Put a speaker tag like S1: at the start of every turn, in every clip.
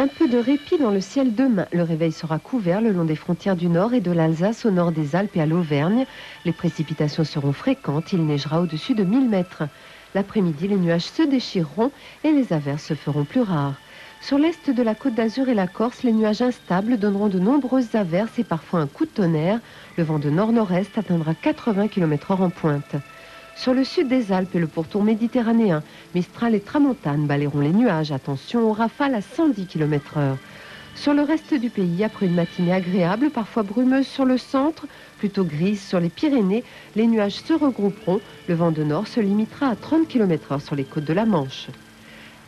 S1: Un peu de répit dans le ciel demain. Le réveil sera couvert le long des frontières du nord et de l'Alsace au nord des Alpes et à l'Auvergne. Les précipitations seront fréquentes, il neigera au-dessus de 1000 mètres. L'après-midi, les nuages se déchireront et les averses se feront plus rares. Sur l'est de la Côte d'Azur et la Corse, les nuages instables donneront de nombreuses averses et parfois un coup de tonnerre. Le vent de nord-nord-est atteindra 80 km/h en pointe. Sur le sud des Alpes et le pourtour méditerranéen, Mistral et Tramontane balayeront les nuages. Attention aux rafales à 110 km/h. Sur le reste du pays, après une matinée agréable, parfois brumeuse sur le centre, plutôt grise sur les Pyrénées, les nuages se regrouperont. Le vent de nord se limitera à 30 km/h sur les côtes de la Manche.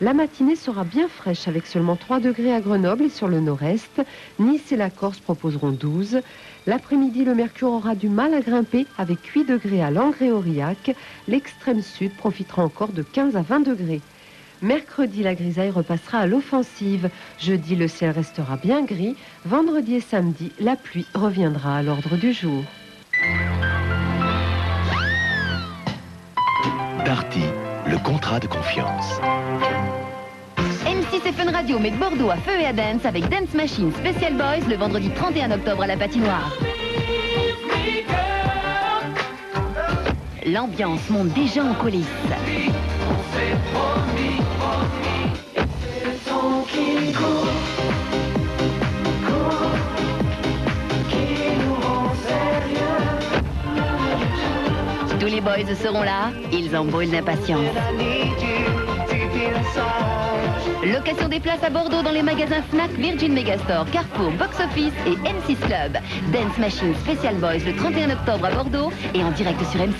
S1: La matinée sera bien fraîche avec seulement 3 degrés à Grenoble et sur le nord-est. Nice et la Corse proposeront 12. L'après-midi, le mercure aura du mal à grimper avec 8 degrés à Langres et Aurillac. L'extrême sud profitera encore de 15 à 20 degrés. Mercredi, la grisaille repassera à l'offensive. Jeudi, le ciel restera bien gris. Vendredi et samedi, la pluie reviendra à l'ordre du jour.
S2: Darty, le contrat de confiance.
S3: M6 et Fun Radio met Bordeaux à feu et à dance avec Dance Machine Special Boys le vendredi 31 octobre à la patinoire. L'ambiance monte déjà en coulisses. Tous les boys seront là, ils en brûlent d'impatience. Location des places à Bordeaux dans les magasins Fnac, Virgin Megastore, Carrefour, Box Office et M6 Club. Dance Machine Special Boys le 31 octobre à Bordeaux et en direct sur M6.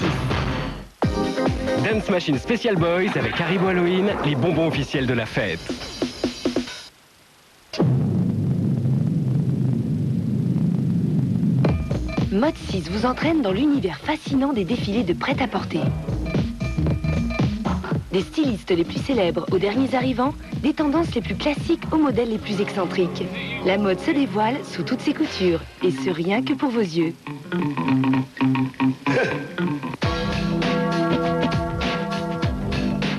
S4: Dance Machine Special Boys avec Haribo Halloween, les bonbons officiels de la fête.
S5: Mode 6 vous entraîne dans l'univers fascinant des défilés de prêt-à-porter. Des stylistes les plus célèbres aux derniers arrivants, des tendances les plus classiques aux modèles les plus excentriques. La mode se dévoile sous toutes ses coutures, et ce rien que pour vos yeux.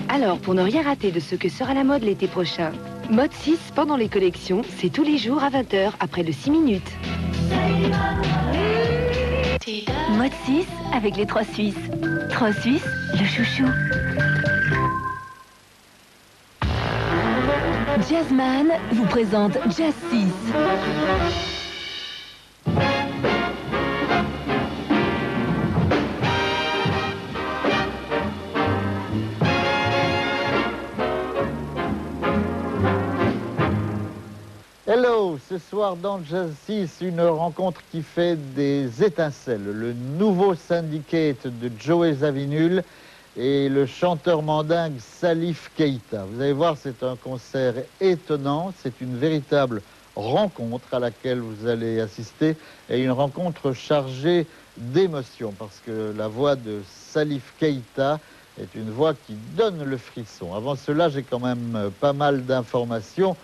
S5: Alors, pour ne rien rater de ce que sera la mode l'été prochain, Mode 6 pendant les collections, c'est tous les jours à 20h après le 6 minutes.
S3: Mode 6 avec les 3 Suisses. 3 Suisses, le chouchou. Jazzman vous présente Jazz 6.
S6: Hello, ce soir dans Jazz 6, une rencontre qui fait des étincelles. Le nouveau Syndicate de Joey Zawinul et le chanteur mandingue Salif Keita. Vous allez voir, c'est un concert étonnant, c'est une véritable rencontre à laquelle vous allez assister et une rencontre chargée d'émotion parce que la voix de Salif Keita est une voix qui donne le frisson. Avant cela, j'ai quand même pas mal d'informations.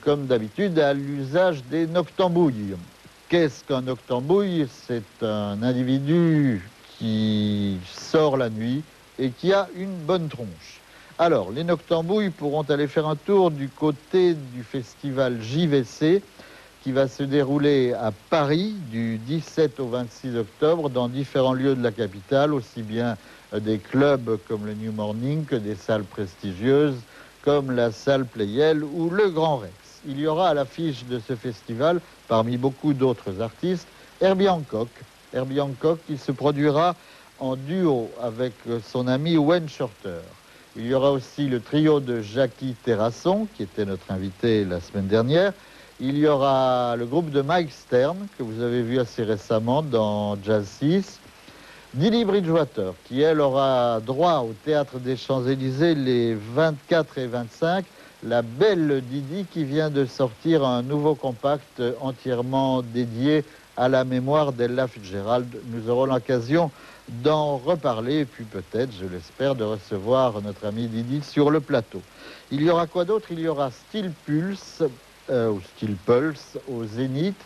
S6: Comme d'habitude, à l'usage des noctambouilles. Qu'est-ce qu'un noctambouille? C'est un individu qui sort la nuit et qui a une bonne tronche. Alors, les noctambouilles pourront aller faire un tour du côté du festival JVC qui va se dérouler à Paris du 17 au 26 octobre dans différents lieux de la capitale, aussi bien des clubs comme le New Morning que des salles prestigieuses comme la salle Playel ou le Grand Rex. Il y aura à l'affiche de ce festival, parmi beaucoup d'autres artistes, Herbie Hancock. Herbie Hancock qui se produira en duo avec son ami Wayne Shorter. Il y aura aussi le trio de Jackie Terrasson, qui était notre invité la semaine dernière. Il y aura le groupe de Mike Stern, que vous avez vu assez récemment dans Jazz 6. Didi Bridgewater, qui elle aura droit au Théâtre des Champs-Élysées les 24 et 25. La belle Didi qui vient de sortir un nouveau compact entièrement dédié à la mémoire d'Ella Fitzgerald. Nous aurons l'occasion d'en reparler et puis peut-être, je l'espère, de recevoir notre ami Didi sur le plateau. Il y aura quoi d'autre? Il y aura Steel Pulse, ou Steel Pulse au Zénith.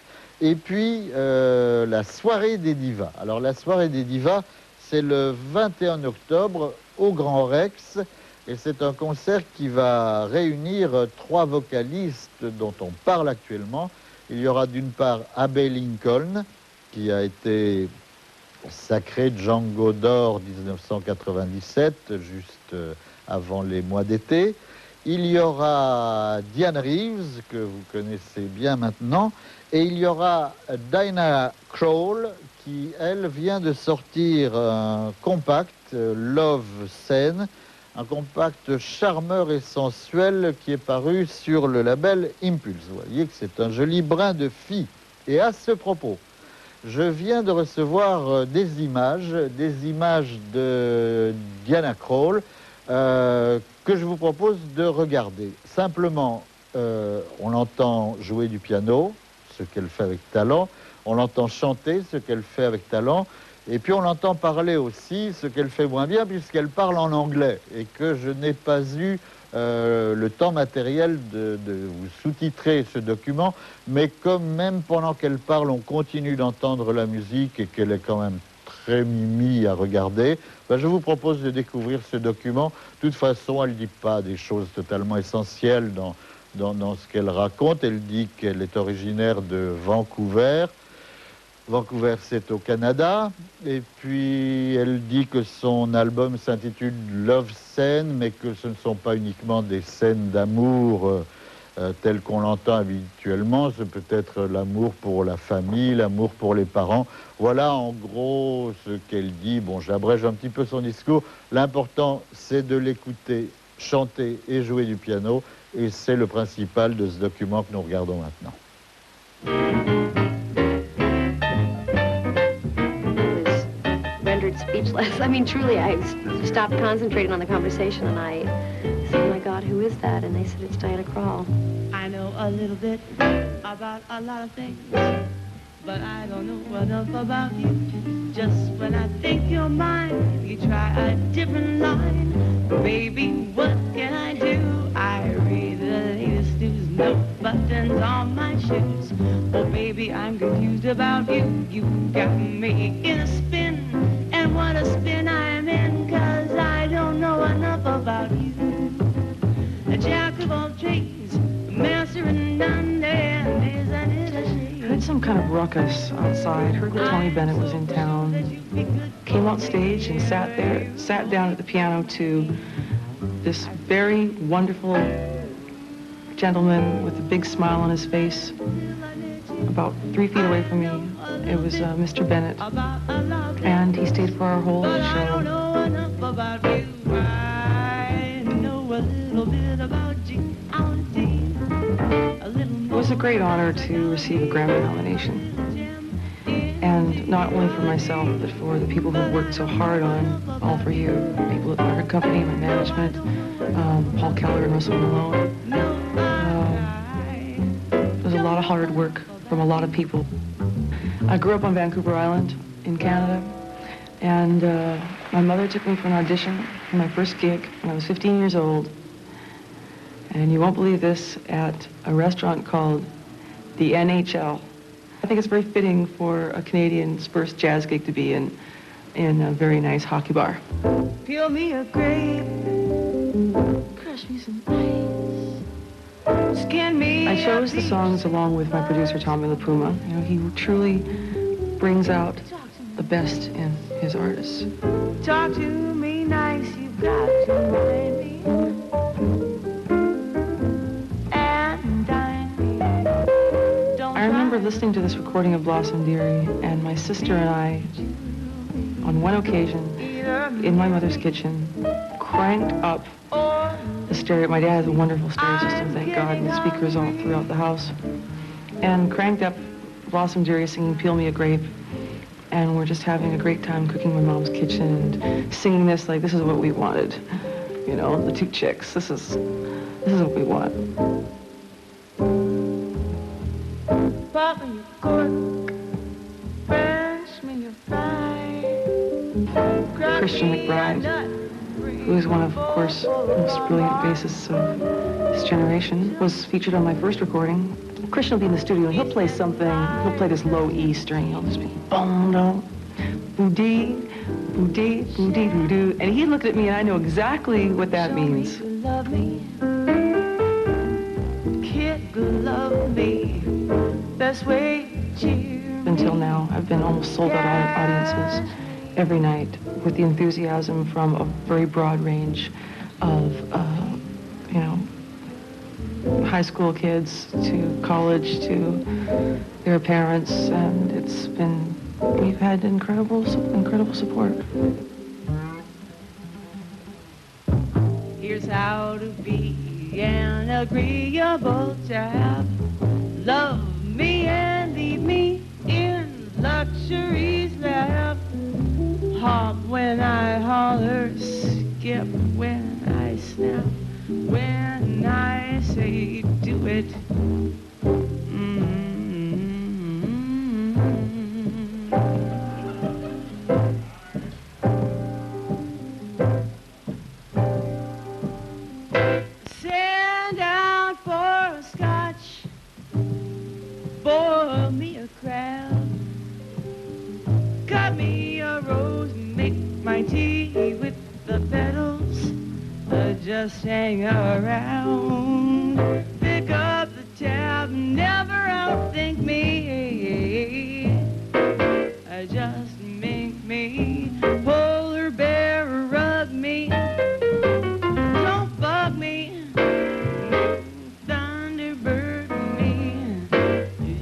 S6: Et puis, la soirée des divas. Alors, la soirée des divas, c'est le 21 octobre au Grand Rex. Et c'est un concert qui va réunir 3 vocalistes dont on parle actuellement. Il y aura d'une part Abbey Lincoln, qui a été sacré Django d'or 1997, juste avant les mois d'été. Il y aura Diane Reeves, que vous connaissez bien maintenant, et il y aura Diana Krall, qui, elle, vient de sortir un compact, Love Scene, un compact charmeur et sensuel qui est paru sur le label Impulse. Vous voyez que c'est un joli brin de fille. Et à ce propos, je viens de recevoir des images de Diana Krall, que je vous propose de regarder. Simplement, on l'entend jouer du piano, ce qu'elle fait avec talent, on l'entend chanter, ce qu'elle fait avec talent, et puis on l'entend parler aussi, ce qu'elle fait moins bien, puisqu'elle parle en anglais, et que je n'ai pas eu le temps matériel de vous sous-titrer ce document, mais comme même pendant qu'elle parle, on continue d'entendre la musique et qu'elle est quand même très mimi à regarder, ben je vous propose de découvrir ce document. De toute façon, elle ne dit pas des choses totalement essentielles dans ce qu'elle raconte. Elle dit qu'elle est originaire de Vancouver. Vancouver, c'est au Canada. Et puis, elle dit que son album s'intitule Love Scene, mais que ce ne sont pas uniquement des scènes d'amour telles qu'on l'entend habituellement. C'est peut-être l'amour pour la famille, l'amour pour les parents. Voilà en gros ce qu'elle dit. Bon, j'abrège un petit peu son discours. L'important, c'est de l'écouter chanter et jouer du piano. Et c'est le principal de ce document que nous regardons maintenant.
S7: Speechless. I mean, truly, I stopped concentrating on the conversation and I said, oh my God, who is that? And they said, it's Diana Krall.
S8: I know a little bit about a lot of things, but I don't know enough about you. Just when I think you're mine, you try a different line. Baby, what can I do? I read the latest news, no buttons on my shoes. Oh, baby, I'm confused about you. You got me in a spin. And what a spin I'm in, 'cause I don't know enough about you. A jack of all trades, master and none, and isn't it a shame?
S9: Heard some kind of ruckus outside, heard that Tony Bennett was in town, came out stage and sat down at the piano to this very wonderful gentleman with a big smile on his face, about 3 feet away from me. It was Mr. Bennett, and he stayed for our whole show. It was a great honor to receive a Grammy nomination, and not only for myself, but for the people who worked so hard on All For You, people at the record company, my management, Paul Keller and Russell Malone. It was a lot of hard work from a lot of people. I grew up on Vancouver Island in Canada, and my mother took me for an audition for my first gig when I was 15 years old. And you won't believe this, at a restaurant called the NHL. I think it's very fitting for a Canadian's first jazz gig to be in a very nice hockey bar.
S8: Peel me a grape, crush me some ice, skin me.
S9: I chose the songs along with my producer, Tommy LaPuma. You know, he truly brings out the best in his artists.
S8: Talk to me nice, you've got to mind me. And dine me.
S9: I remember listening to this recording of Blossom Dearie, and my sister and I, on one occasion, in my mother's kitchen, cranked up the stereo. My dad has a wonderful stereo system, thank God, and speakers all throughout the house. And cranked up Blossom Dearie singing Peel Me a Grape. And we're just having a great time cooking in my mom's kitchen and singing this like this is what we wanted. You know, the two chicks. This is what we want.
S8: Pop me your cork, French me your fry.
S9: Christian McBride, who is one of course, the most brilliant bassists of this generation, was featured on my first recording. Christian will be in the studio and he'll play something, he'll play this low E string, he'll just be boom, boom, boom, boo-dee, boo-dee, doo-doo. And he looked at me and I know exactly what that means.
S8: Love me, kid, love me, best way to.
S9: Until now, I've been almost sold out audiences every night with the enthusiasm from a very broad range of, you know, high school kids to college to their parents, and we've had incredible support.
S8: Here's how to be an agreeable chap. Love me and leave me in luxury's lap. Hop when I holler, skip when I snap. When I say do it, Send out for a scotch, boil me a crab, cut me a rose, make my tea with the petals. Just hang around, pick up the tab, never outthink me. Just make me polar bear, rug me, don't bug me, thunderbird me.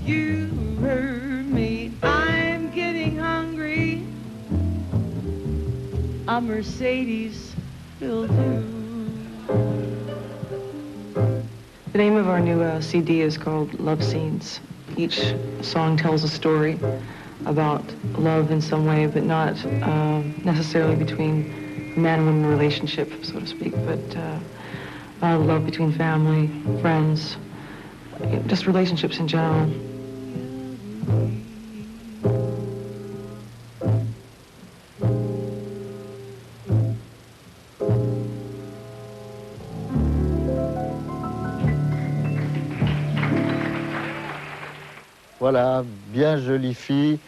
S8: You heard me, I'm getting hungry. A Mercedes will do.
S9: The name of our new CD is called Love Scenes. Each song tells a story about love in some way, but not necessarily between a man and woman relationship, so to speak, but love between family, friends, just relationships in general.
S6: Voilà, bien jolie fille,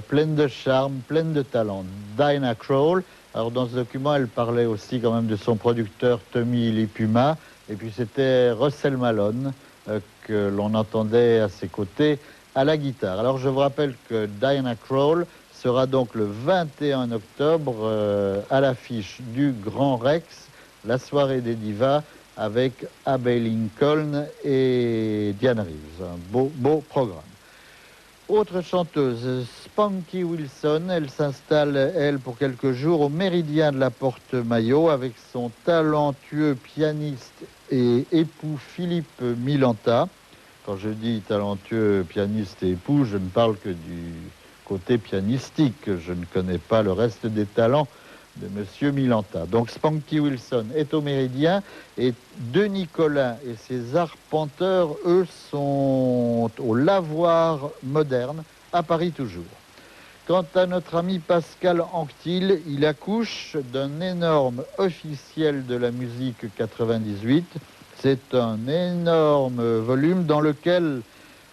S6: pleine de charme, pleine de talent. Dinah Krall. Alors dans ce document, elle parlait aussi quand même de son producteur Tommy Lee Puma. Et puis c'était Russell Malone que l'on entendait à ses côtés à la guitare. Alors je vous rappelle que Dinah Krall sera donc le 21 octobre à l'affiche du Grand Rex, la soirée des divas, avec Abbey Lincoln et Diane Reeves. Un beau programme. Autre chanteuse, Spunky Wilson, elle s'installe, elle, pour quelques jours au Méridien de la Porte-Maillot avec son talentueux pianiste et époux Philippe Milanta. Quand je dis talentueux pianiste et époux, je ne parle que du côté pianistique. Je ne connais pas le reste des talents de Monsieur Milanta. Donc Spunky Wilson est au Méridien et Denis Collin et ses arpenteurs, eux, sont au Lavoir Moderne, à Paris toujours. Quant à notre ami Pascal Anctil, il accouche d'un énorme officiel de la musique 98. C'est un énorme volume dans lequel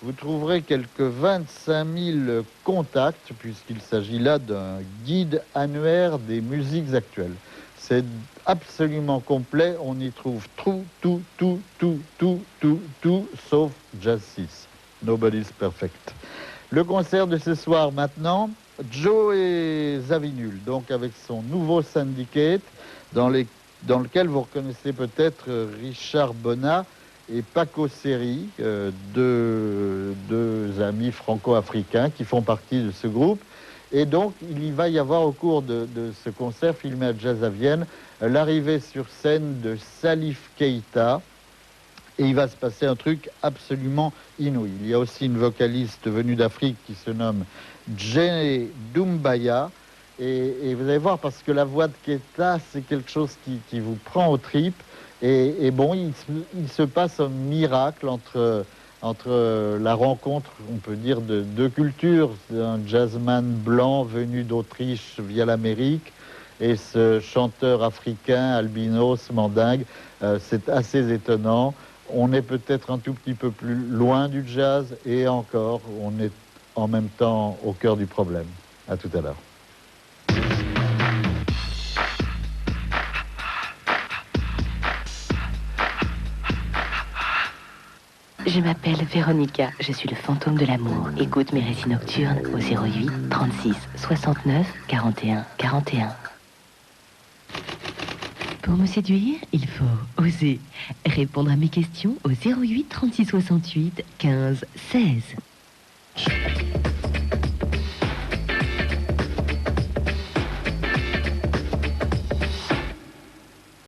S6: vous trouverez quelques 25 000 contacts, puisqu'il s'agit là d'un guide annuaire des musiques actuelles. C'est absolument complet, on y trouve tout, sauf Jazz 6. Nobody's perfect. Le concert de ce soir maintenant, Joey Zawinul, donc avec son nouveau syndicate, dans lequel vous reconnaissez peut-être Richard Bonnat et Paco Seri, deux amis franco-africains qui font partie de ce groupe. Et donc, il va y avoir au cours de ce concert filmé à Jazz à Vienne, l'arrivée sur scène de Salif Keita. Et il va se passer un truc absolument inouï. Il y a aussi une vocaliste venue d'Afrique qui se nomme Jenny Doumbaya. Et vous allez voir, parce que la voix de Keita, c'est quelque chose qui vous prend aux tripes. Et bon, il se passe un miracle entre la rencontre, on peut dire, de deux cultures, un jazzman blanc venu d'Autriche via l'Amérique et ce chanteur africain, albinos, mandingue. C'est assez étonnant. On est peut-être un tout petit peu plus loin du jazz et encore, on est en même temps au cœur du problème. À tout à l'heure.
S5: Je m'appelle Véronica, je suis le fantôme de l'amour. Écoute mes récits nocturnes au 08 36 69 41 41. Pour me séduire, il faut oser. Répondre à mes questions au 08 36 68 15 16.